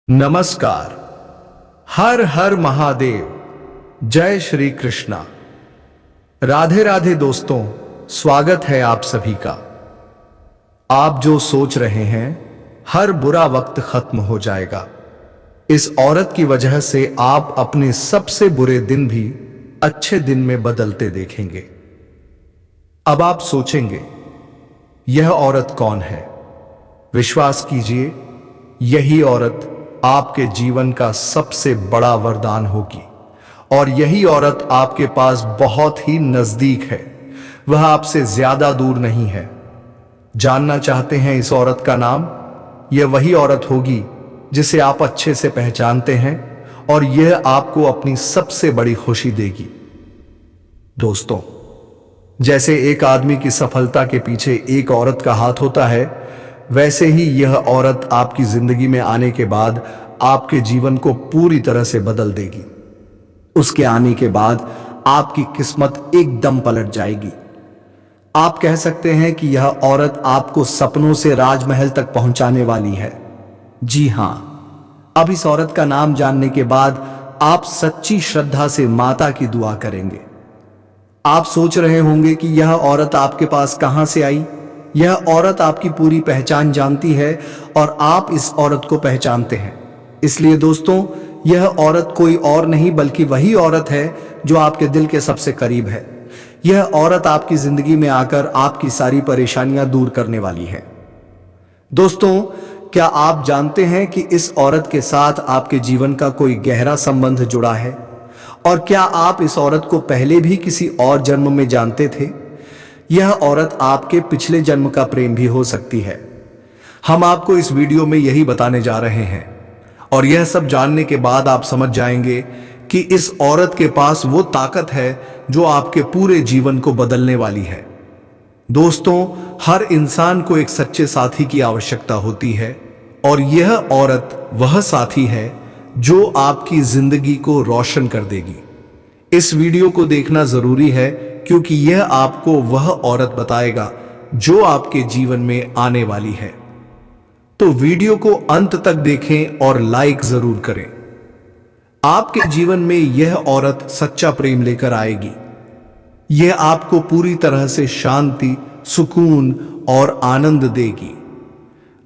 नमस्कार। हर हर महादेव। जय श्री कृष्णा। राधे राधे दोस्तों, स्वागत है आप सभी का। आप जो सोच रहे हैं हर बुरा वक्त खत्म हो जाएगा, इस औरत की वजह से आप अपने सबसे बुरे दिन भी अच्छे दिन में बदलते देखेंगे। अब आप सोचेंगे यह औरत कौन है? विश्वास कीजिए, यही औरत आपके जीवन का सबसे बड़ा वरदान होगी और यही औरत आपके पास बहुत ही नजदीक है। वह आपसे ज्यादा दूर नहीं है। जानना चाहते हैं इस औरत का नाम? यह वही औरत होगी जिसे आप अच्छे से पहचानते हैं और यह आपको अपनी सबसे बड़ी खुशी देगी। दोस्तों, जैसे एक आदमी की सफलता के पीछे एक औरत का हाथ होता है, वैसे ही यह औरत आपकी जिंदगी में आने के बाद आपके जीवन को पूरी तरह से बदल देगी। उसके आने के बाद आपकी किस्मत एकदम पलट जाएगी। आप कह सकते हैं कि यह औरत आपको सपनों से राजमहल तक पहुंचाने वाली है। जी हां, अब इस औरत का नाम जानने के बाद आप सच्ची श्रद्धा से माता की दुआ करेंगे। आप सोच रहे होंगे कि यह औरत आपके पास कहां से आई? यह औरत आपकी पूरी पहचान जानती है और आप इस औरत को पहचानते हैं। इसलिए दोस्तों, यह औरत कोई और नहीं बल्कि वही औरत है जो आपके दिल के सबसे करीब है। यह औरत आपकी जिंदगी में आकर आपकी सारी परेशानियां दूर करने वाली है। दोस्तों, क्या आप जानते हैं कि इस औरत के साथ आपके जीवन का कोई गहरा संबंध जुड़ा है? और क्या आप इस औरत को पहले भी किसी और जन्म में जानते थे? यह औरत आपके पिछले जन्म का प्रेम भी हो सकती है। हम आपको इस वीडियो में यही बताने जा रहे हैं और यह सब जानने के बाद आप समझ जाएंगे कि इस औरत के पास वो ताकत है जो आपके पूरे जीवन को बदलने वाली है। दोस्तों, हर इंसान को एक सच्चे साथी की आवश्यकता होती है और यह औरत वह साथी है जो आपकी जिंदगी को रोशन कर देगी। इस वीडियो को देखना जरूरी है क्योंकि यह आपको वह औरत बताएगा जो आपके जीवन में आने वाली है। तो वीडियो को अंत तक देखें और लाइक जरूर करें। आपके जीवन में यह औरत सच्चा प्रेम लेकर आएगी। यह आपको पूरी तरह से शांति, सुकून और आनंद देगी।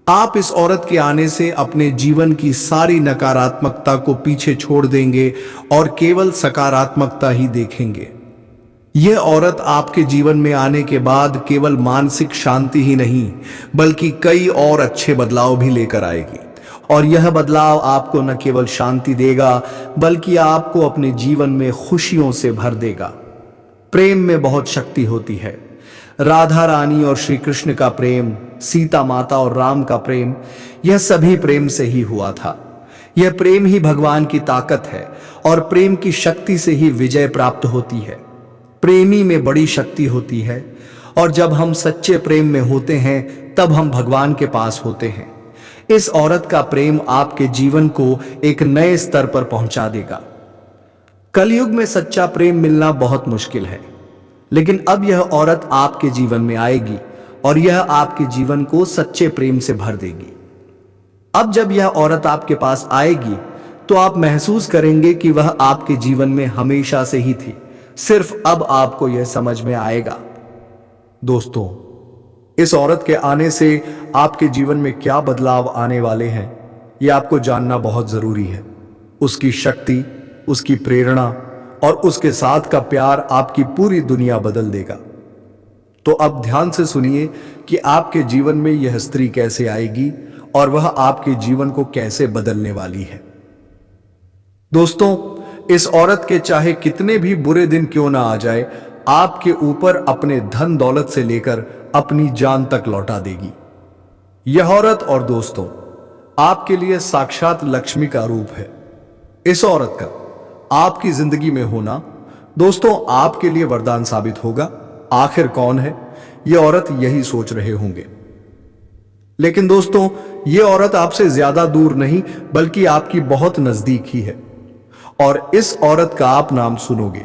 आप इस औरत के आने से अपने जीवन की सारी नकारात्मकता को पीछे छोड़ देंगे और केवल सकारात्मकता ही देखेंगे। यह औरत आपके जीवन में आने के बाद केवल मानसिक शांति ही नहीं बल्कि कई और अच्छे बदलाव भी लेकर आएगी। और यह बदलाव आपको न केवल शांति देगा बल्कि आपको अपने जीवन में खुशियों से भर देगा। प्रेम में बहुत शक्ति होती है। राधा रानी और श्री कृष्ण का प्रेम, सीता माता और राम का प्रेम, यह सभी प्रेम से ही हुआ था। यह प्रेम ही भगवान की ताकत है और प्रेम की शक्ति से ही विजय प्राप्त होती है। प्रेमी में बड़ी शक्ति होती है और जब हम सच्चे प्रेम में होते हैं तब हम भगवान के पास होते हैं। इस औरत का प्रेम आपके जीवन को एक नए स्तर पर पहुंचा देगा। कलयुग में सच्चा प्रेम मिलना बहुत मुश्किल है, लेकिन अब यह औरत आपके जीवन में आएगी और यह आपके जीवन को सच्चे प्रेम से भर देगी। अब जब यह औरत आपके पास आएगी तो आप महसूस करेंगे कि वह आपके जीवन में हमेशा से ही थी, सिर्फ अब आपको यह समझ में आएगा। दोस्तों, इस औरत के आने से आपके जीवन में क्या बदलाव आने वाले हैं, यह आपको जानना बहुत जरूरी है। उसकी शक्ति, उसकी प्रेरणा और उसके साथ का प्यार आपकी पूरी दुनिया बदल देगा। तो अब ध्यान से सुनिए कि आपके जीवन में यह स्त्री कैसे आएगी और वह आपके जीवन को कैसे बदलने वाली है। दोस्तों, इस औरत के चाहे कितने भी बुरे दिन क्यों ना आ जाए, आपके ऊपर अपने धन दौलत से लेकर अपनी जान तक लौटा देगी। यह औरत और दोस्तों आपके लिए साक्षात लक्ष्मी का रूप है। इस औरत का आपकी जिंदगी में होना दोस्तों आपके लिए वरदान साबित होगा। आखिर कौन है यह औरत, यही सोच रहे होंगे। लेकिन दोस्तों, यह औरत आपसे ज्यादा दूर नहीं बल्कि आपकी बहुत नजदीक ही है और इस औरत का आप नाम सुनोगे,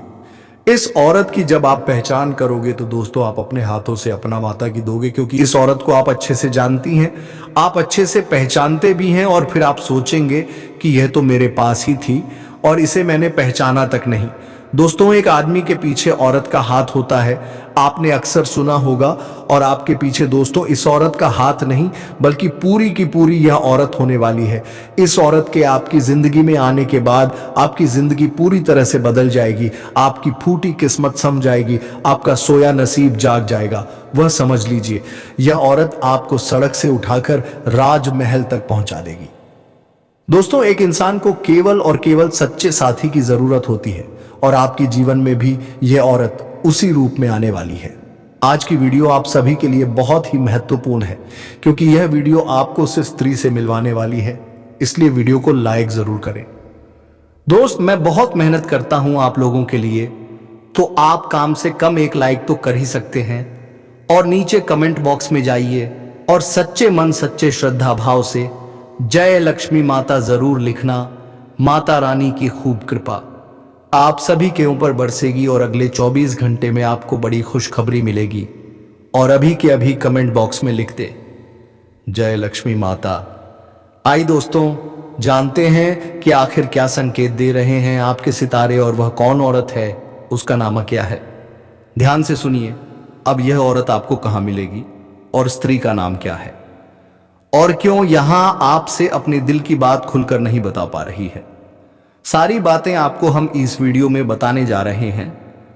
इस औरत की जब आप पहचान करोगे तो दोस्तों आप अपने हाथों से अपना माता की दोगे, क्योंकि इस औरत को आप अच्छे से जानती हैं, आप अच्छे से पहचानते भी हैं, और फिर आप सोचेंगे कि यह तो मेरे पास ही थी और इसे मैंने पहचाना तक नहीं। दोस्तों, एक आदमी के पीछे औरत का हाथ होता है, आपने अक्सर सुना होगा, और आपके पीछे दोस्तों इस औरत का हाथ नहीं बल्कि पूरी की पूरी यह औरत होने वाली है। इस औरत के आपकी जिंदगी में आने के बाद आपकी जिंदगी पूरी तरह से बदल जाएगी, आपकी फूटी किस्मत सम जाएगी, आपका सोया नसीब जाग जाएगा। वह समझ लीजिए, यह औरत आपको सड़क से उठाकर राजमहल तक पहुंचा देगी। दोस्तों, एक इंसान को केवल और केवल सच्चे साथी की जरूरत होती है, और आपके जीवन में भी यह औरत उसी रूप में आने वाली है। आज की वीडियो आप सभी के लिए बहुत ही महत्वपूर्ण है, क्योंकि यह वीडियो आपको उस स्त्री से मिलवाने वाली है, इसलिए वीडियो को लाइक जरूर करें। दोस्त, मैं बहुत मेहनत करता हूं आप लोगों के लिए, तो आप कम से कम एक लाइक तो कर ही सकते हैं, और नीचे कमेंट बॉक्स में जाइए और सच्चे मन सच्चे श्रद्धा भाव से जय लक्ष्मी माता जरूर लिखना। माता रानी की खूब कृपा आप सभी के ऊपर बरसेगी और अगले 24 घंटे में आपको बड़ी खुशखबरी मिलेगी। और अभी के अभी कमेंट बॉक्स में लिख दे जय लक्ष्मी माता। आई दोस्तों, जानते हैं कि आखिर क्या संकेत दे रहे हैं आपके सितारे, और वह कौन औरत है, उसका नाम क्या है। ध्यान से सुनिए, अब यह औरत आपको कहां मिलेगी और स्त्री का नाम क्या है, और क्यों यहां आपसे अपने दिल की बात खुलकर नहीं बता पा रही है। सारी बातें आपको हम इस वीडियो में बताने जा रहे हैं।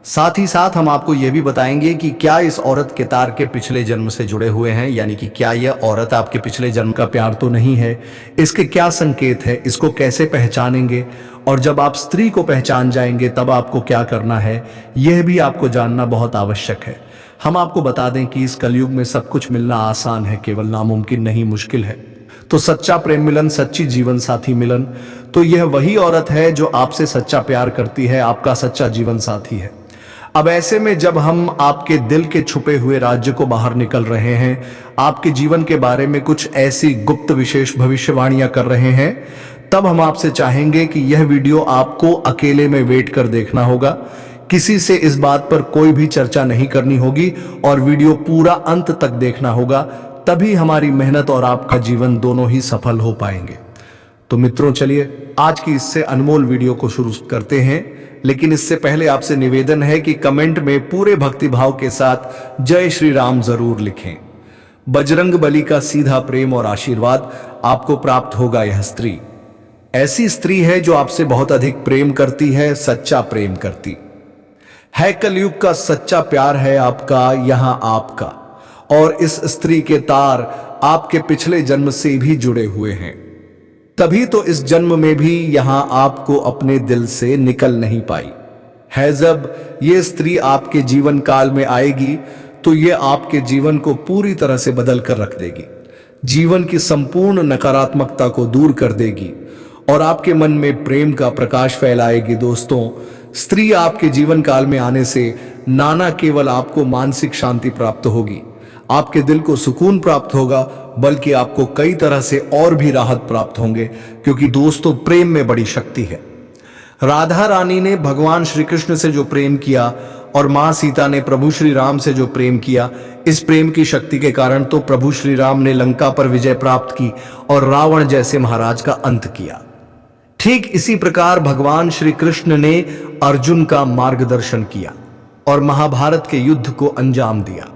साथ ही साथ हम आपको यह भी बताएंगे कि क्या इस औरत के तार के पिछले जन्म से जुड़े हुए हैं, यानी कि क्या यह औरत आपके पिछले जन्म का प्यार तो नहीं है, इसके क्या संकेत है, इसको कैसे पहचानेंगे, और जब आप स्त्री को पहचान जाएंगे तब आपको क्या करना है, यह भी आपको जानना बहुत आवश्यक है। हम आपको बता दें कि इस कलयुग में सब कुछ मिलना आसान है, केवल नामुमकिन नहीं मुश्किल है। तो सच्चा प्रेम मिलन, सच्ची जीवन साथी मिलन, तो यह वही औरत है जो आपसे सच्चा प्यार करती है, आपका सच्चा जीवन साथी है। अब ऐसे में जब हम आपके दिल के छुपे हुए राज्य को बाहर निकल रहे हैं, आपके जीवन के बारे में कुछ ऐसी गुप्त विशेष भविष्यवाणियां कर रहे हैं, तब हम आपसे चाहेंगे कि यह वीडियो आपको अकेले में वेट कर देखना होगा। किसी से इस बात पर कोई भी चर्चा नहीं करनी होगी, और वीडियो पूरा अंत तक देखना होगा, तभी हमारी मेहनत और आपका जीवन दोनों ही सफल हो पाएंगे। तो मित्रों, चलिए आज की इससे अनमोल वीडियो को शुरू करते हैं, लेकिन इससे पहले आपसे निवेदन है कि कमेंट में पूरे भक्तिभाव के साथ जय श्री राम जरूर लिखें। बजरंग बली का सीधा प्रेम और आशीर्वाद आपको प्राप्त होगा। यह स्त्री ऐसी स्त्री है जो आपसे बहुत अधिक प्रेम करती है, सच्चा प्रेम करती है। कलयुग का सच्चा प्यार है आपका, यहां आपका, और इस स्त्री के तार आपके पिछले जन्म से भी जुड़े हुए हैं, तभी तो इस जन्म में भी यहां आपको अपने दिल से निकल नहीं पाई है। जब ये स्त्री आपके जीवन काल में आएगी तो ये आपके जीवन को पूरी तरह से बदल कर रख देगी, जीवन की संपूर्ण नकारात्मकता को दूर कर देगी और आपके मन में प्रेम का प्रकाश फैलाएगी। दोस्तों, स्त्री आपके जीवन काल में आने से नाना केवल आपको मानसिक शांति प्राप्त होगी, आपके दिल को सुकून प्राप्त होगा, बल्कि आपको कई तरह से और भी राहत प्राप्त होंगे, क्योंकि दोस्तों प्रेम में बड़ी शक्ति है। राधा रानी ने भगवान श्री कृष्ण से जो प्रेम किया और मां सीता ने प्रभु श्री राम से जो प्रेम किया, इस प्रेम की शक्ति के कारण तो प्रभु श्री राम ने लंका पर विजय प्राप्त की और रावण जैसे महाराज का अंत किया। ठीक इसी प्रकार भगवान श्री कृष्ण ने अर्जुन का मार्गदर्शन किया और महाभारत के युद्ध को अंजाम दिया।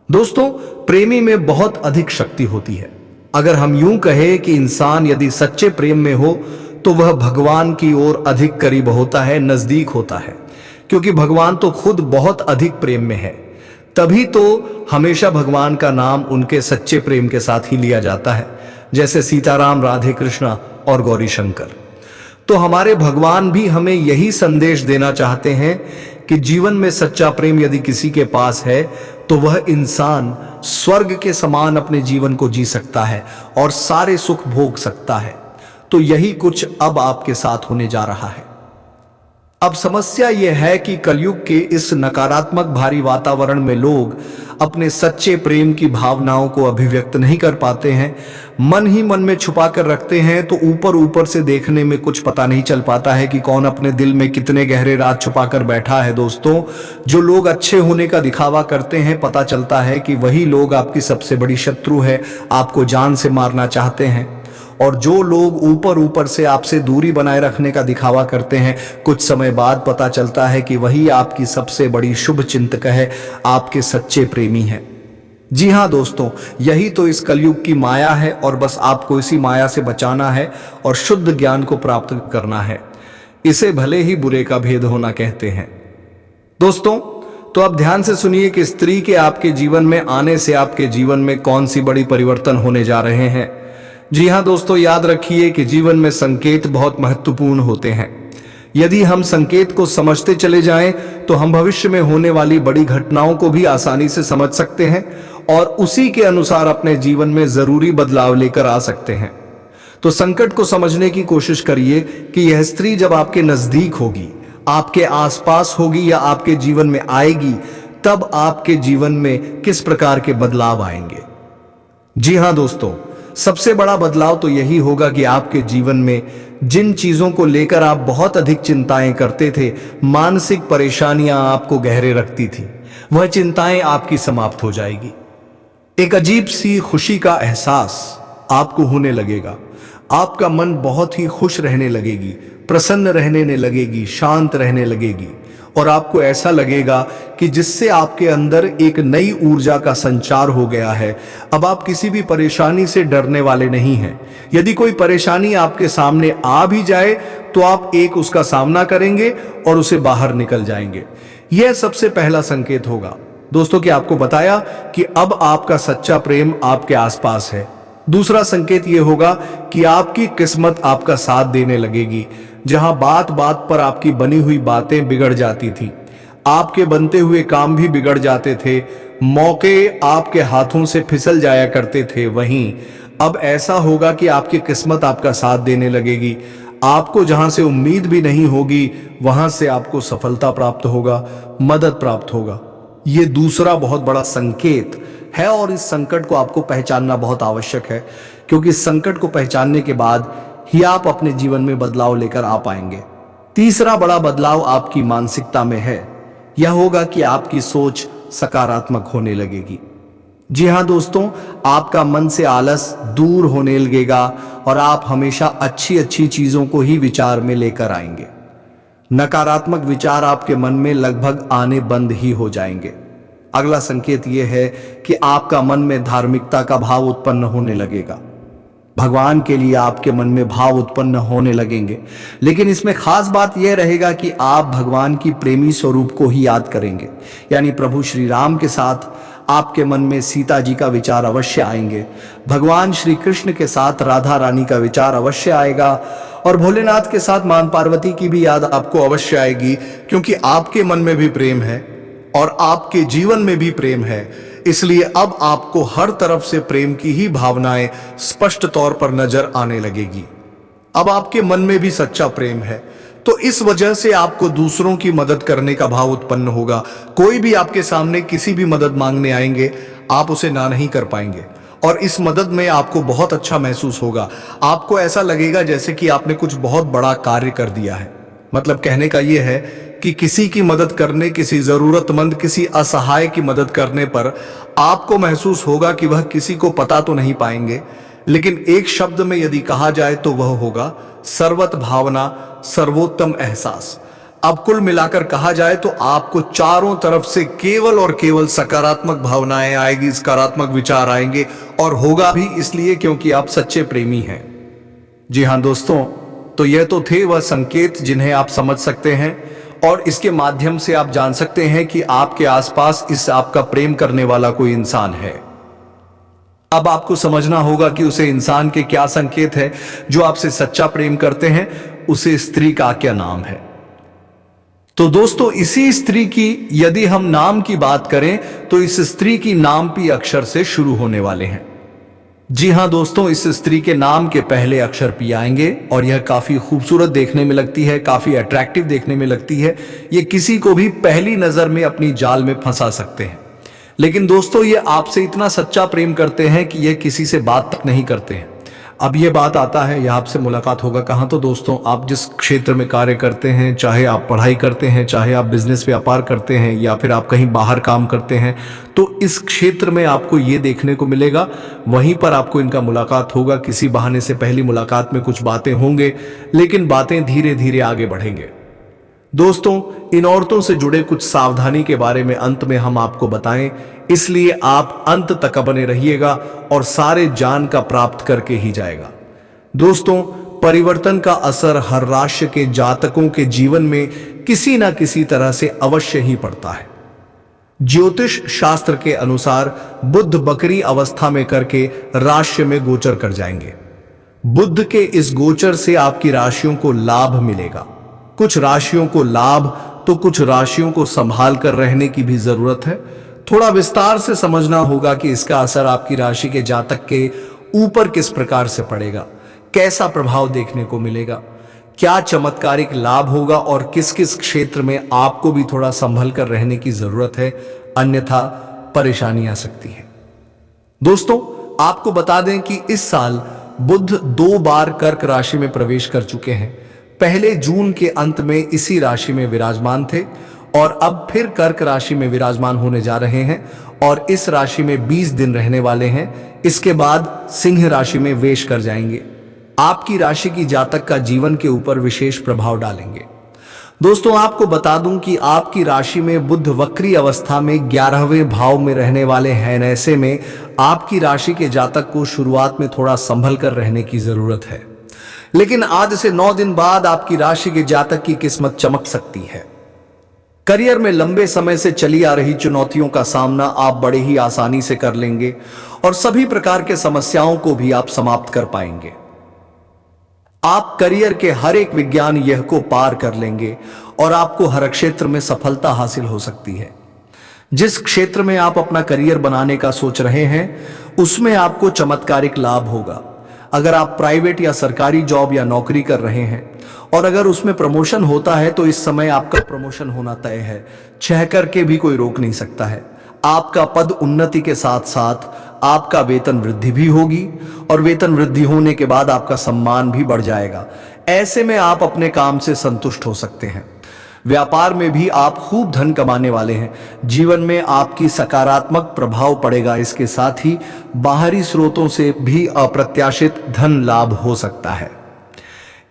दोस्तों, प्रेमी में बहुत अधिक शक्ति होती है। अगर हम यूं कहें कि इंसान यदि सच्चे प्रेम में हो तो वह भगवान की ओर अधिक करीब होता है, नजदीक होता है, क्योंकि भगवान तो खुद बहुत अधिक प्रेम में है। तभी तो हमेशा भगवान का नाम उनके सच्चे प्रेम के साथ ही लिया जाता है, जैसे सीताराम, राधे कृष्णा और गौरी शंकर। तो हमारे भगवान भी हमें यही संदेश देना चाहते हैं कि जीवन में सच्चा प्रेम यदि किसी के पास है तो वह इंसान स्वर्ग के समान अपने जीवन को जी सकता है और सारे सुख भोग सकता है। तो यही कुछ अब आपके साथ होने जा रहा है। अब समस्या यह है कि कलयुग के इस नकारात्मक भारी वातावरण में लोग अपने सच्चे प्रेम की भावनाओं को अभिव्यक्त नहीं कर पाते हैं, मन ही मन में छुपा कर रखते हैं। तो ऊपर ऊपर से देखने में कुछ पता नहीं चल पाता है कि कौन अपने दिल में कितने गहरे राज छुपा कर बैठा है। दोस्तों, जो लोग अच्छे होने का दिखावा करते हैं, पता चलता है कि वही लोग आपकी सबसे बड़ी शत्रु है, आपको जान से मारना चाहते हैं। और जो लोग ऊपर ऊपर से आपसे दूरी बनाए रखने का दिखावा करते हैं, कुछ समय बाद पता चलता है कि वही आपकी सबसे बड़ी शुभ चिंतक है, आपके सच्चे प्रेमी हैं। जी हाँ दोस्तों, यही तो इस कलयुग की माया है और बस आपको इसी माया से बचाना है और शुद्ध ज्ञान को प्राप्त करना है। इसे भले ही बुरे का भेद होना कहते हैं। दोस्तों, तो अब ध्यान से सुनिए कि स्त्री के आपके जीवन में आने से आपके जीवन में कौन सी बड़ी परिवर्तन होने जा रहे हैं। जी हाँ दोस्तों, याद रखिए कि जीवन में संकेत बहुत महत्वपूर्ण होते हैं। यदि हम संकेत को समझते चले जाएं तो हम भविष्य में होने वाली बड़ी घटनाओं को भी आसानी से समझ सकते हैं और उसी के अनुसार अपने जीवन में जरूरी बदलाव लेकर आ सकते हैं। तो संकट को समझने की कोशिश करिए कि यह स्त्री जब आपके नजदीक होगी, आपके आसपास होगी या आपके जीवन में आएगी, तब आपके जीवन में किस प्रकार के बदलाव आएंगे। जी हाँ दोस्तों, सबसे बड़ा बदलाव तो यही होगा कि आपके जीवन में जिन चीजों को लेकर आप बहुत अधिक चिंताएं करते थे, मानसिक परेशानियां आपको गहरे रखती थी, वह चिंताएं आपकी समाप्त हो जाएगी। एक अजीब सी खुशी का एहसास आपको होने लगेगा। आपका मन बहुत ही खुश रहने लगेगी, प्रसन्न रहने लगेगी, शांत रहने लगेगी और आपको ऐसा लगेगा कि जिससे आपके अंदर एक नई ऊर्जा का संचार हो गया है। अब आप किसी भी परेशानी से डरने वाले नहीं हैं। यदि कोई परेशानी आपके सामने आ भी जाए तो आप उसका सामना करेंगे और उसे बाहर निकल जाएंगे। यह सबसे पहला संकेत होगा दोस्तों कि आपको बताया कि अब आपका सच्चा प्रेम आपके आसपास है। दूसरा संकेत यह होगा कि आपकी किस्मत आपका साथ देने लगेगी। जहां बात बात पर आपकी बनी हुई बातें बिगड़ जाती थी, आपके बनते हुए काम भी बिगड़ जाते थे, मौके आपके हाथों से फिसल जाया करते थे, वहीं अब ऐसा होगा कि आपकी किस्मत आपका साथ देने लगेगी। आपको जहां से उम्मीद भी नहीं होगी, वहां से आपको सफलता प्राप्त होगा, मदद प्राप्त होगा। ये दूसरा बहुत बड़ा संकेत है और इस संकट को आपको पहचानना बहुत आवश्यक है, क्योंकि इस संकट को पहचानने के बाद ही आप अपने जीवन में बदलाव लेकर आ पाएंगे। तीसरा बड़ा बदलाव आपकी मानसिकता में है। यह होगा कि आपकी सोच सकारात्मक होने लगेगी। जी हाँ दोस्तों, आपका मन से आलस दूर होने लगेगा और आप हमेशा अच्छी अच्छी चीजों को ही विचार में लेकर आएंगे। नकारात्मक विचार आपके मन में लगभग आने बंद ही हो जाएंगे। अगला संकेत यह है कि आपका मन में धार्मिकता का भाव उत्पन्न होने लगेगा। भगवान के लिए आपके मन में भाव उत्पन्न होने लगेंगे। लेकिन इसमें खास बात यह रहेगा कि आप भगवान की प्रेमी स्वरूप को ही याद करेंगे, यानी प्रभु श्री राम के साथ आपके मन में सीता जी का विचार अवश्य आएंगे। भगवान श्री कृष्ण के साथ राधा रानी का विचार अवश्य आएगा और भोलेनाथ के साथ मां पार्वती की भी याद आपको अवश्य आएगी, क्योंकि आपके मन में भी प्रेम है और आपके जीवन में भी प्रेम है। इसलिए अब आपको हर तरफ से प्रेम की ही भावनाएं स्पष्ट तौर पर नजर आने लगेगी। अब आपके मन में भी सच्चा प्रेम है, तो इस वजह से आपको दूसरों की मदद करने का भाव उत्पन्न होगा। कोई भी आपके सामने किसी भी मदद मांगने आएंगे, आप उसे ना नहीं कर पाएंगे और इस मदद में आपको बहुत अच्छा महसूस होगा। आपको ऐसा लगेगा जैसे कि आपने कुछ बहुत बड़ा कार्य कर दिया है। मतलब कहने का यह है कि किसी की मदद करने, किसी जरूरतमंद, किसी असहाय की मदद करने पर आपको महसूस होगा कि वह किसी को पता तो नहीं पाएंगे, लेकिन एक शब्द में यदि कहा जाए तो वह होगा सर्वत भावना, सर्वोत्तम एहसास। अब कुल मिलाकर कहा जाए तो आपको चारों तरफ से केवल और केवल सकारात्मक भावनाएं आएगी, सकारात्मक विचार आएंगे और होगा भी इसलिए क्योंकि आप सच्चे प्रेमी हैं। जी हाँ दोस्तों, तो यह तो थे वह संकेत जिन्हें आप समझ सकते हैं और इसके माध्यम से आप जान सकते हैं कि आपके आसपास इस आपका प्रेम करने वाला कोई इंसान है। अब आपको समझना होगा कि उसे इंसान के क्या संकेत है जो आपसे सच्चा प्रेम करते हैं, उसे स्त्री का क्या नाम है। तो दोस्तों, इसी स्त्री की यदि हम नाम की बात करें तो इस स्त्री की नाम पी अक्षर से शुरू होने वाले हैं। जी हाँ दोस्तों, इस स्त्री के नाम के पहले अक्षर पी आएंगे और यह काफी खूबसूरत देखने में लगती है, काफी अट्रैक्टिव देखने में लगती है। ये किसी को भी पहली नजर में अपनी जाल में फंसा सकते हैं। लेकिन दोस्तों, ये आपसे इतना सच्चा प्रेम करते हैं कि ये किसी से बात तक नहीं करते हैं। अब ये बात आता है, यह आपसे मुलाकात होगा कहाँ? तो दोस्तों, आप जिस क्षेत्र में कार्य करते हैं, चाहे आप पढ़ाई करते हैं, चाहे आप बिजनेस व्यापार करते हैं, या फिर आप कहीं बाहर काम करते हैं, तो इस क्षेत्र में आपको ये देखने को मिलेगा। वहीं पर आपको इनका मुलाकात होगा। किसी बहाने से पहली मुलाकात में कुछ बातें होंगे, लेकिन बातें धीरे धीरे आगे बढ़ेंगे। दोस्तों, इन औरतों से जुड़े कुछ सावधानी के बारे में अंत में हम आपको बताएं, इसलिए आप अंत तक बने रहिएगा और सारे ज्ञान का प्राप्त करके ही जाएगा। दोस्तों, परिवर्तन का असर हर राशि के जातकों के जीवन में किसी ना किसी तरह से अवश्य ही पड़ता है। ज्योतिष शास्त्र के अनुसार बुध बकरी अवस्था में करके राशि में गोचर कर जाएंगे। बुध के इस गोचर से आपकी राशियों को लाभ मिलेगा। कुछ राशियों को लाभ तो कुछ राशियों को संभाल कर रहने की भी जरूरत है। थोड़ा विस्तार से समझना होगा कि इसका असर आपकी राशि के जातक के ऊपर किस प्रकार से पड़ेगा, कैसा प्रभाव देखने को मिलेगा, क्या चमत्कारिक लाभ होगा और किस किस क्षेत्र में आपको भी थोड़ा संभल कर रहने की जरूरत है, अन्यथा परेशानी आ सकती है। दोस्तों, आपको बता दें कि इस साल बुध 2 बार कर्क राशि में प्रवेश कर चुके हैं। पहले जून के अंत में इसी राशि में विराजमान थे और अब फिर कर्क राशि में विराजमान होने जा रहे हैं और इस राशि में 20 दिन रहने वाले हैं। इसके बाद सिंह राशि में वेश कर जाएंगे। आपकी राशि की जातक का जीवन के ऊपर विशेष प्रभाव डालेंगे। दोस्तों, आपको बता दूं कि आपकी राशि में बुध वक्री अवस्था में 11वें भाव में रहने वाले हैं। ऐसे में आपकी राशि के जातक को शुरुआत में थोड़ा संभल कर रहने की जरूरत है, लेकिन आज से 9 दिन बाद आपकी राशि के जातक की किस्मत चमक सकती है। करियर में लंबे समय से चली आ रही चुनौतियों का सामना आप बड़े ही आसानी से कर लेंगे और सभी प्रकार के समस्याओं को भी आप समाप्त कर पाएंगे। आप करियर के हर एक विज्ञान यह को पार कर लेंगे और आपको हर क्षेत्र में सफलता हासिल हो सकती है। जिस क्षेत्र में आप अपना करियर बनाने का सोच रहे हैं, उसमें आपको चमत्कारिक लाभ होगा। अगर आप प्राइवेट या सरकारी जॉब या नौकरी कर रहे हैं और अगर उसमें प्रमोशन होता है, तो इस समय आपका प्रमोशन होना तय है। चाह करके भी कोई रोक नहीं सकता है। आपका पद उन्नति के साथ साथ आपका वेतन वृद्धि भी होगी और वेतन वृद्धि होने के बाद आपका सम्मान भी बढ़ जाएगा। ऐसे में आप अपने काम से संतुष्ट हो सकते हैं। व्यापार में भी आप खूब धन कमाने वाले हैं। जीवन में आपकी सकारात्मक प्रभाव पड़ेगा। इसके साथ ही बाहरी स्रोतों से भी अप्रत्याशित धन लाभ हो सकता है।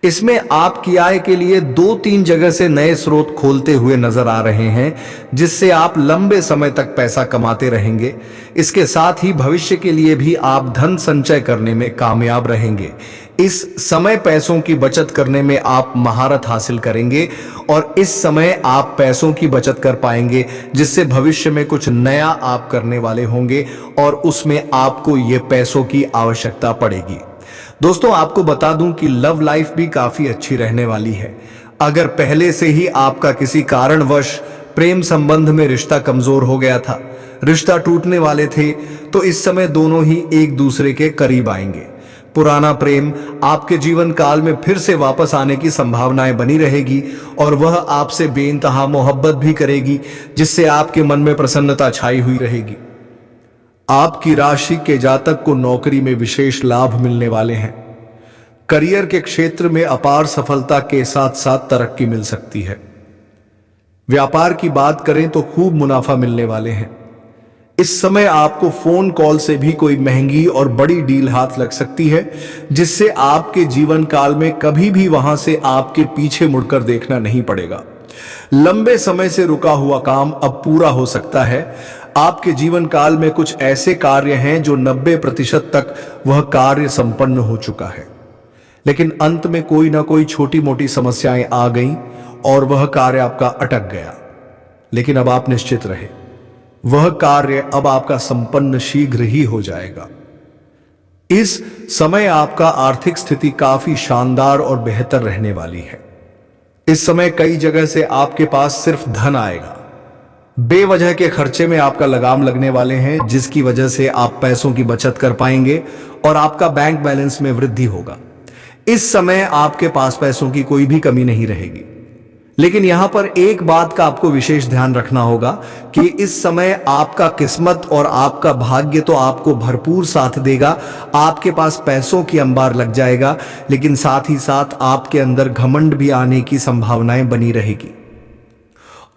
इसमें आपकी आय के लिए 2-3 जगह से नए स्रोत खोलते हुए नजर आ रहे हैं, जिससे आप लंबे समय तक पैसा कमाते रहेंगे। इसके साथ ही भविष्य के लिए भी आप धन संचय करने में कामयाब रहेंगे। इस समय पैसों की बचत करने में आप महारत हासिल करेंगे और इस समय आप पैसों की बचत कर पाएंगे, जिससे भविष्य में कुछ नया आप करने वाले होंगे और उसमें आपको ये पैसों की आवश्यकता पड़ेगी। दोस्तों, आपको बता दूं कि लव लाइफ भी काफी अच्छी रहने वाली है। अगर पहले से ही आपका किसी कारणवश प्रेम संबंध में रिश्ता कमजोर हो गया था, रिश्ता टूटने वाले थे, तो इस समय दोनों ही एक दूसरे के करीब आएंगे। पुराना प्रेम आपके जीवन काल में फिर से वापस आने की संभावनाएं बनी रहेगी और वह आपसे बेइंतहा मोहब्बत भी करेगी, जिससे आपके मन में प्रसन्नता छाई हुई रहेगी। आपकी राशि के जातक को नौकरी में विशेष लाभ मिलने वाले हैं। करियर के क्षेत्र में अपार सफलता के साथ साथ तरक्की मिल सकती है। व्यापार की बात करें तो खूब मुनाफा मिलने वाले हैं। इस समय आपको फोन कॉल से भी कोई महंगी और बड़ी डील हाथ लग सकती है, जिससे आपके जीवन काल में कभी भी वहां से आपके पीछे मुड़कर देखना नहीं पड़ेगा। लंबे समय से रुका हुआ काम अब पूरा हो सकता है। आपके जीवन काल में कुछ ऐसे कार्य हैं जो 90% तक वह कार्य संपन्न हो चुका है, लेकिन अंत में कोई ना कोई छोटी मोटी समस्याएं आ गईं और वह कार्य आपका अटक गया। लेकिन अब आप निश्चित रहे, वह कार्य अब आपका संपन्न शीघ्र ही हो जाएगा। इस समय आपका आर्थिक स्थिति काफी शानदार और बेहतर रहने वाली है। इस समय कई जगह से आपके पास सिर्फ धन आएगा। बेवजह के खर्चे में आपका लगाम लगने वाले हैं, जिसकी वजह से आप पैसों की बचत कर पाएंगे और आपका बैंक बैलेंस में वृद्धि होगा। इस समय आपके पास पैसों की कोई भी कमी नहीं रहेगी। लेकिन यहां पर एक बात का आपको विशेष ध्यान रखना होगा कि इस समय आपका किस्मत और आपका भाग्य तो आपको भरपूर साथ देगा, आपके पास पैसों की अंबार लग जाएगा, लेकिन साथ ही साथ आपके अंदर घमंड भी आने की संभावनाएं बनी रहेगी।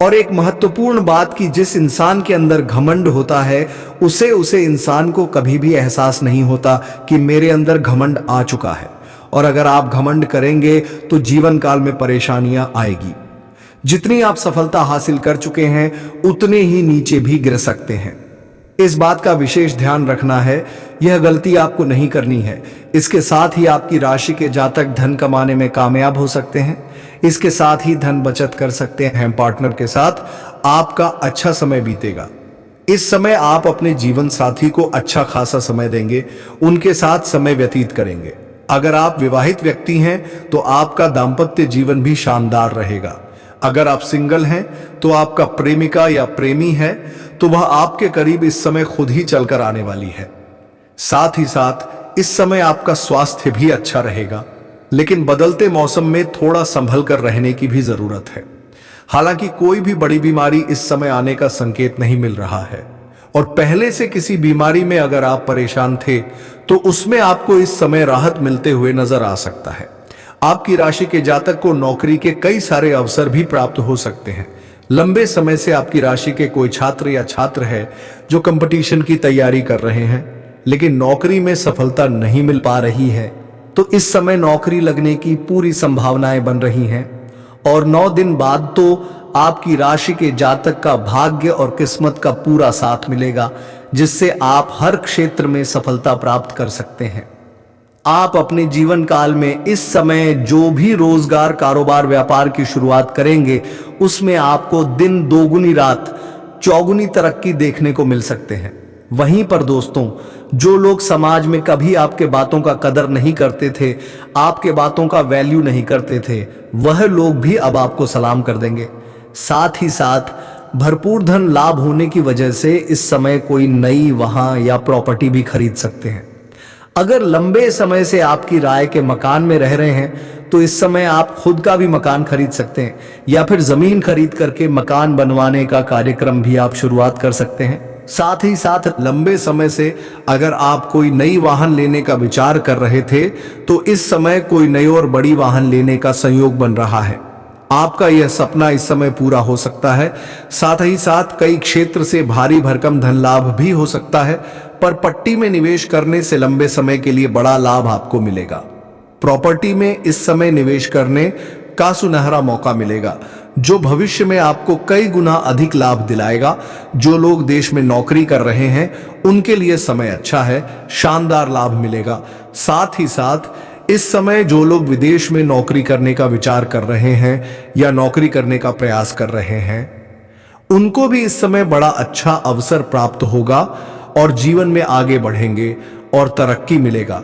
और एक महत्वपूर्ण बात कि जिस इंसान के अंदर घमंड होता है उसे इंसान को कभी भी एहसास नहीं होता कि मेरे अंदर घमंड आ चुका है। और अगर आप घमंड करेंगे तो जीवन काल में परेशानियां आएगी। जितनी आप सफलता हासिल कर चुके हैं उतने ही नीचे भी गिर सकते हैं। इस बात का विशेष ध्यान रखना है, यह गलती आपको नहीं करनी है। इसके साथ ही आपकी राशि के जातक धन कमाने में कामयाब हो सकते हैं। इसके साथ ही धन बचत कर सकते हैं। पार्टनर के साथ आपका अच्छा समय बीतेगा। इस समय आप अपने जीवन साथी को अच्छा खासा समय देंगे, उनके साथ समय व्यतीत करेंगे। अगर आप विवाहित व्यक्ति हैं तो आपका दांपत्य जीवन भी शानदार रहेगा। अगर आप सिंगल हैं तो आपका प्रेमिका या प्रेमी है तो वह आपके करीब इस समय खुद ही चलकर आने वाली है। साथ ही साथ इस समय आपका स्वास्थ्य भी अच्छा रहेगा, लेकिन बदलते मौसम में थोड़ा संभल कर रहने की भी जरूरत है। हालांकि कोई भी बड़ी बीमारी इस समय आने का संकेत नहीं मिल रहा है, और पहले से किसी बीमारी में अगर आप परेशान थे तो उसमें आपको इस समय राहत मिलते हुए नजर आ सकता है। आपकी राशि के जातक को नौकरी के कई सारे अवसर भी प्राप्त हो सकते हैं। लंबे समय से आपकी राशि के कोई छात्र या छात्र है जो कंपटीशन की तैयारी कर रहे हैं, लेकिन नौकरी में सफलता नहीं मिल पा रही है, तो इस समय नौकरी लगने की पूरी संभावनाएं बन रही हैं। और 9 दिन बाद तो आपकी राशि के जातक का भाग्य और किस्मत का पूरा साथ मिलेगा, जिससे आप हर क्षेत्र में सफलता प्राप्त कर सकते हैं। आप अपने जीवन काल में इस समय जो भी रोजगार, कारोबार, व्यापार की शुरुआत करेंगे उसमें आपको दिन दोगुनी रात चौगुनी तरक्की देखने को मिल सकते हैं। वहीं पर दोस्तों, जो लोग समाज में कभी आपके बातों का कदर नहीं करते थे, आपके बातों का वैल्यू नहीं करते थे, वह लोग भी अब आपको सलाम कर देंगे। साथ ही साथ भरपूर धन लाभ होने की वजह से इस समय कोई नई वाहन या प्रॉपर्टी भी खरीद सकते हैं। अगर लंबे समय से आपकी राय के मकान में रह रहे हैं तो इस समय आप खुद का भी मकान खरीद सकते हैं, या फिर जमीन खरीद करके मकान बनवाने का कार्यक्रम भी आप शुरुआत कर सकते हैं। साथ ही साथ लंबे समय से अगर आप कोई नई वाहन लेने का विचार कर रहे थे तो इस समय कोई नई और बड़ी वाहन लेने का संयोग बन रहा है। आपका यह सपना इस समय पूरा हो सकता है। साथ ही साथ कई क्षेत्र से भारी भरकम धन लाभ भी हो सकता है, पर पट्टी में निवेश करने से लंबे समय के लिए बड़ा लाभ आपको मिलेगा। प्रॉपर्टी में इस समय निवेश करने का सुनहरा मौका मिलेगा, जो भविष्य में आपको कई गुना अधिक लाभ दिलाएगा। जो लोग देश में नौकरी कर रहे हैं उनके लिए समय अच्छा है, शानदार लाभ मिलेगा। साथ ही साथ इस समय जो लोग विदेश में नौकरी करने का विचार कर रहे हैं या नौकरी करने का प्रयास कर रहे हैं, उनको भी इस समय बड़ा अच्छा अवसर प्राप्त होगा और जीवन में आगे बढ़ेंगे और तरक्की मिलेगा।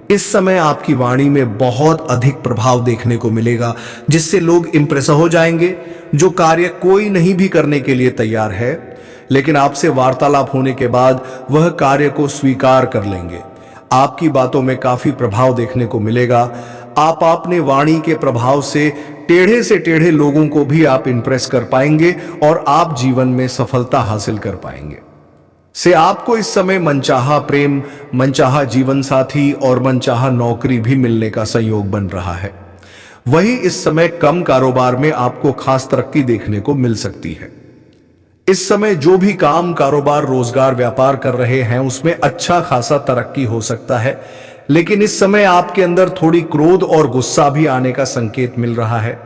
इस समय आपकी वाणी में बहुत अधिक प्रभाव देखने को मिलेगा, जिससे लोग इंप्रेस हो जाएंगे। जो कार्य कोई नहीं भी करने के लिए तैयार है, लेकिन आपसे वार्तालाप होने के बाद वह कार्य को स्वीकार कर लेंगे। आपकी बातों में काफी प्रभाव देखने को मिलेगा। आप अपने वाणी के प्रभाव से टेढ़े लोगों को भी आप इंप्रेस कर पाएंगे और आप जीवन में सफलता हासिल कर पाएंगे। से आपको इस समय मनचाहा प्रेम, मनचाहा जीवन साथी और मनचाहा नौकरी भी मिलने का संयोग बन रहा है। वहीं इस समय कम कारोबार में आपको खास तरक्की देखने को मिल सकती है। इस समय जो भी काम, कारोबार, रोजगार, व्यापार कर रहे हैं उसमें अच्छा खासा तरक्की हो सकता है, लेकिन इस समय आपके अंदर थोड़ी क्रोध और गुस्सा भी आने का संकेत मिल रहा है।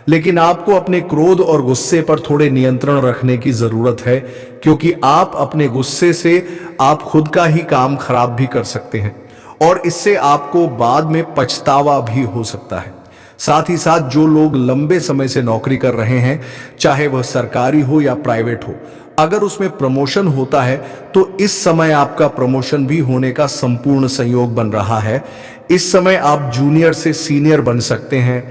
लेकिन आपको अपने क्रोध और गुस्से पर थोड़े नियंत्रण रखने की जरूरत है, क्योंकि आप अपने गुस्से से आप खुद का ही काम खराब भी कर सकते हैं और इससे आपको बाद में पछतावा भी हो सकता है। साथ ही साथ जो लोग लंबे समय से नौकरी कर रहे हैं, चाहे वह सरकारी हो या प्राइवेट हो, अगर उसमें प्रमोशन होता है तो इस समय आपका प्रमोशन भी होने का संपूर्ण संयोग बन रहा है। इस समय आप जूनियर से सीनियर बन सकते हैं।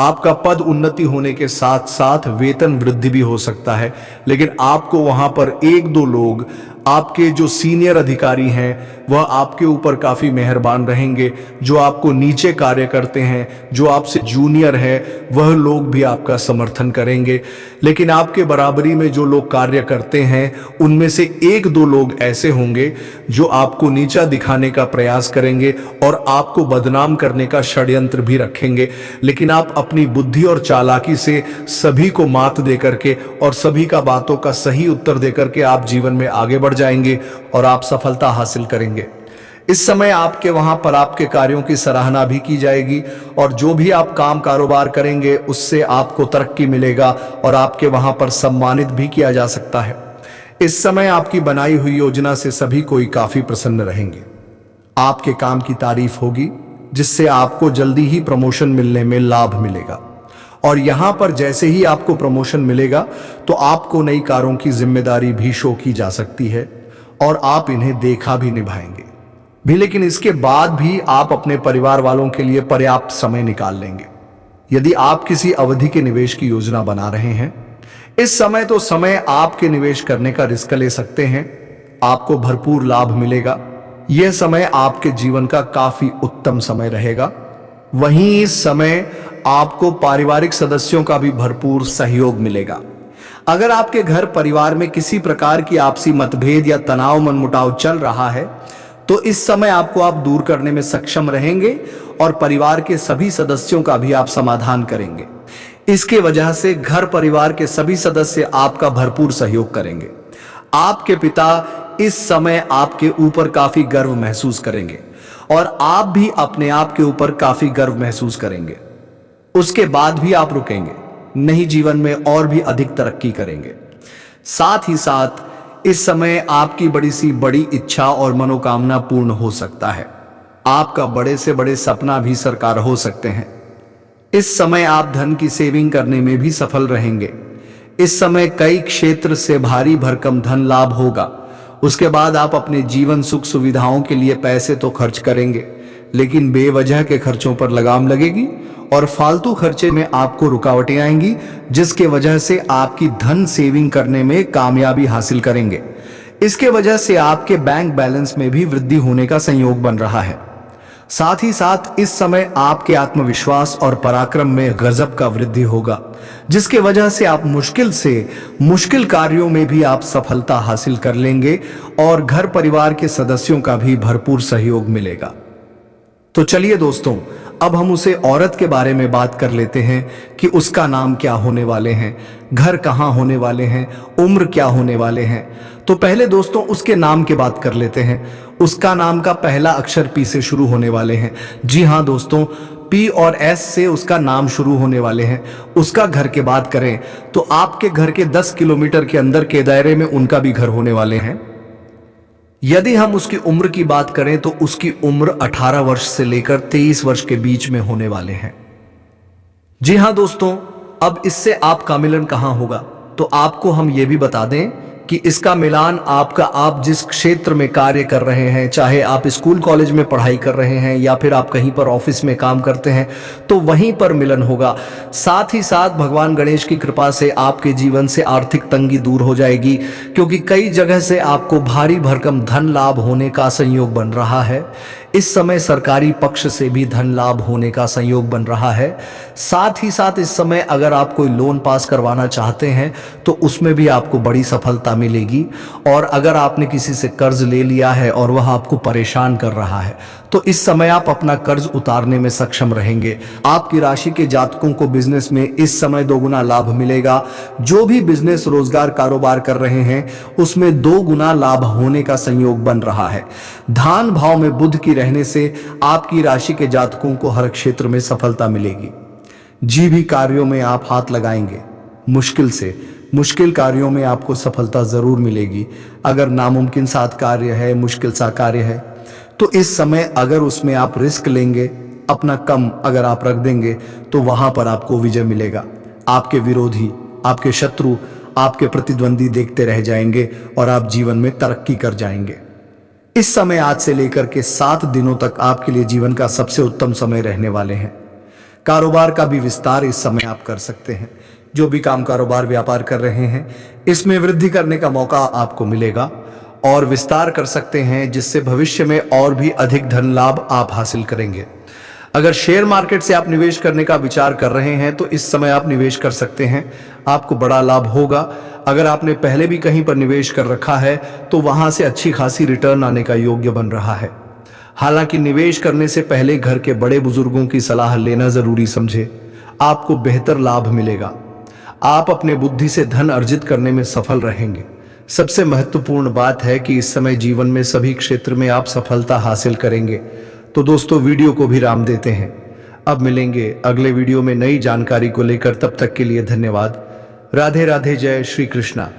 आपका पद उन्नति होने के साथ साथ वेतन वृद्धि भी हो सकता है, लेकिन आपको वहां पर एक दो लोग, आपके जो सीनियर अधिकारी हैं वह आपके ऊपर काफी मेहरबान रहेंगे। जो आपको नीचे कार्य करते हैं, जो आपसे जूनियर है, वह लोग भी आपका समर्थन करेंगे। लेकिन आपके बराबरी में जो लोग कार्य करते हैं उनमें से एक दो लोग ऐसे होंगे जो आपको नीचा दिखाने का प्रयास करेंगे और आपको बदनाम करने का षड्यंत्र भी रखेंगे। लेकिन आप अपनी बुद्धि और चालाकी से सभी को मात देकर के और सभी का बातों का सही उत्तर देकर के आप जीवन में आगे बढ़ जाएंगे और आप सफलता हासिल करेंगे। इस समय आपके वहां पर आपके कार्यों की सराहना भी की जाएगी और जो भी आप काम कारोबार करेंगे उससे आपको तरक्की मिलेगा और आपके वहां पर सम्मानित भी किया जा सकता है। इस समय आपकी बनाई हुई योजना से सभी कोई काफी प्रसन्न रहेंगे। आपके काम की तारीफ होगी जिससे आपको जल्दी ही प्रमोशन मिलने में लाभ मिलेगा। और यहां पर जैसे ही आपको प्रमोशन मिलेगा तो आपको नई कारों की जिम्मेदारी भी शो की जा सकती है और आप इन्हें देखा भी निभाएंगे भी। लेकिन इसके बाद भी आप अपने परिवार वालों के लिए पर्याप्त समय निकाल लेंगे। यदि आप किसी अवधि के निवेश की योजना बना रहे हैं इस समय, तो समय आपके निवेश करने का रिस्क ले सकते हैं। आपको भरपूर लाभ मिलेगा। यह समय आपके जीवन का काफी उत्तम समय रहेगा। वहीं इस समय आपको पारिवारिक सदस्यों का भी भरपूर सहयोग मिलेगा। अगर आपके घर परिवार में किसी प्रकार की आपसी मतभेद या तनाव मनमुटाव चल रहा है तो इस समय आपको आप दूर करने में सक्षम रहेंगे और परिवार के सभी सदस्यों का भी आप समाधान करेंगे। इसके वजह से घर परिवार के सभी सदस्य आपका भरपूर सहयोग करेंगे। आपके पिता इस समय आपके ऊपर काफी गर्व महसूस करेंगे और आप भी अपने आप के ऊपर काफी गर्व महसूस करेंगे। उसके बाद भी आप रुकेंगे नहीं, जीवन में और भी अधिक तरक्की करेंगे। साथ ही साथ इस समय आपकी बड़ी सी बड़ी इच्छा और मनोकामना पूर्ण हो सकता है। आपका बड़े से बड़े सपना भी साकार हो सकते हैं। इस समय आप धन की सेविंग करने में भी सफल रहेंगे। इस समय कई क्षेत्र से भारी भरकम धन लाभ होगा। उसके बाद आप अपने जीवन सुख सुविधाओं के लिए पैसे तो खर्च करेंगे, लेकिन बेवजह के खर्चों पर लगाम लगेगी और फालतू खर्चे में आपको रुकावटें आएंगी, जिसके वजह से आपकी धन सेविंग करने में कामयाबी हासिल करेंगे। इसके वजह से आपके बैंक बैलेंस में भी वृद्धि होने का संयोग बन रहा है। साथ ही साथ इस समय आपके आत्मविश्वास और पराक्रम में गजब का वृद्धि होगा, जिसके वजह से आप मुश्किल से मुश्किल कार्यों में भी आप सफलता हासिल कर लेंगे और घर परिवार के सदस्यों का भी भरपूर सहयोग मिलेगा। तो चलिए दोस्तों, अब हम उसे औरत के बारे में बात कर लेते हैं कि उसका नाम क्या होने वाले हैं, घर कहाँ होने वाले हैं, उम्र क्या होने वाले हैं। तो पहले दोस्तों उसके नाम की बात कर लेते हैं। उसका नाम का पहला अक्षर पी से शुरू होने वाले हैं। जी हाँ दोस्तों, पी और एस से उसका नाम शुरू होने वाले हैं। उसका घर की बात करें तो आपके घर के 10 किलोमीटर के अंदर के दायरे में उनका भी घर होने वाले हैं। यदि हम उसकी उम्र की बात करें तो उसकी उम्र 18 वर्ष से लेकर 23 वर्ष के बीच में होने वाले हैं। जी हाँ दोस्तों, अब इससे आपका मिलन कहाँ होगा, तो आपको हम ये भी बता दें कि इसका मिलान आप जिस क्षेत्र में कार्य कर रहे हैं, चाहे आप स्कूल कॉलेज में पढ़ाई कर रहे हैं या फिर आप कहीं पर ऑफिस में काम करते हैं, तो वहीं पर मिलन होगा। साथ ही साथ भगवान गणेश की कृपा से आपके जीवन से आर्थिक तंगी दूर हो जाएगी, क्योंकि कई जगह से आपको भारी भरकम धन लाभ होने का संयोग बन रहा है। इस समय सरकारी पक्ष से भी धन लाभ होने का संयोग बन रहा है। साथ ही साथ इस समय अगर आप कोई लोन पास करवाना चाहते हैं तो उसमें भी आपको बड़ी सफलता मिलेगी। और अगर आपने किसी से कर्ज ले लिया है और वह आपको परेशान कर रहा है तो इस समय आप अपना कर्ज उतारने में सक्षम रहेंगे। आपकी राशि के जातकों को बिजनेस में इस समय 2 गुना लाभ मिलेगा। जो भी बिजनेस रोजगार कारोबार कर रहे हैं उसमें 2 गुना लाभ होने का संयोग बन रहा है। धान भाव में बुध की रहने से आपकी राशि के जातकों को हर क्षेत्र में सफलता मिलेगी। जी भी कार्यों में आप हाथ लगाएंगे, मुश्किल से मुश्किल कार्यों में आपको सफलता जरूर मिलेगी। अगर नामुमकिन साथ कार्य है, मुश्किल सा कार्य है, तो इस समय अगर उसमें आप रिस्क लेंगे, अपना कम अगर आप रख देंगे तो वहां पर आपको विजय मिलेगा। आपके विरोधी, आपके शत्रु, आपके प्रतिद्वंदी देखते रह जाएंगे और आप जीवन में तरक्की कर जाएंगे। इस समय आज से लेकर के 7 दिनों तक आपके लिए जीवन का सबसे उत्तम समय रहने वाले हैं। कारोबार का भी विस्तार इस समय आप कर सकते हैं। जो भी काम कारोबार व्यापार कर रहे हैं, इसमें वृद्धि करने का मौका आपको मिलेगा और विस्तार कर सकते हैं, जिससे भविष्य में और भी अधिक धन लाभ आप हासिल करेंगे। अगर शेयर मार्केट से आप निवेश करने का विचार कर रहे हैं तो इस समय आप निवेश कर सकते हैं, आपको बड़ा लाभ होगा। अगर आपने पहले भी कहीं पर निवेश कर रखा है तो वहां से अच्छी खासी रिटर्न आने का योग्य बन रहा है। हालांकि निवेश करने से पहले घर के बड़े बुजुर्गों की सलाह लेना जरूरी समझे, आपको बेहतर लाभ मिलेगा। आप अपने बुद्धि से धन अर्जित करने में सफल रहेंगे। सबसे महत्वपूर्ण बात है कि इस समय जीवन में सभी क्षेत्र में आप सफलता हासिल करेंगे। तो दोस्तों, वीडियो को विराम देते हैं। अब मिलेंगे अगले वीडियो में नई जानकारी को लेकर। तब तक के लिए धन्यवाद। राधे राधे। जय श्री कृष्णा।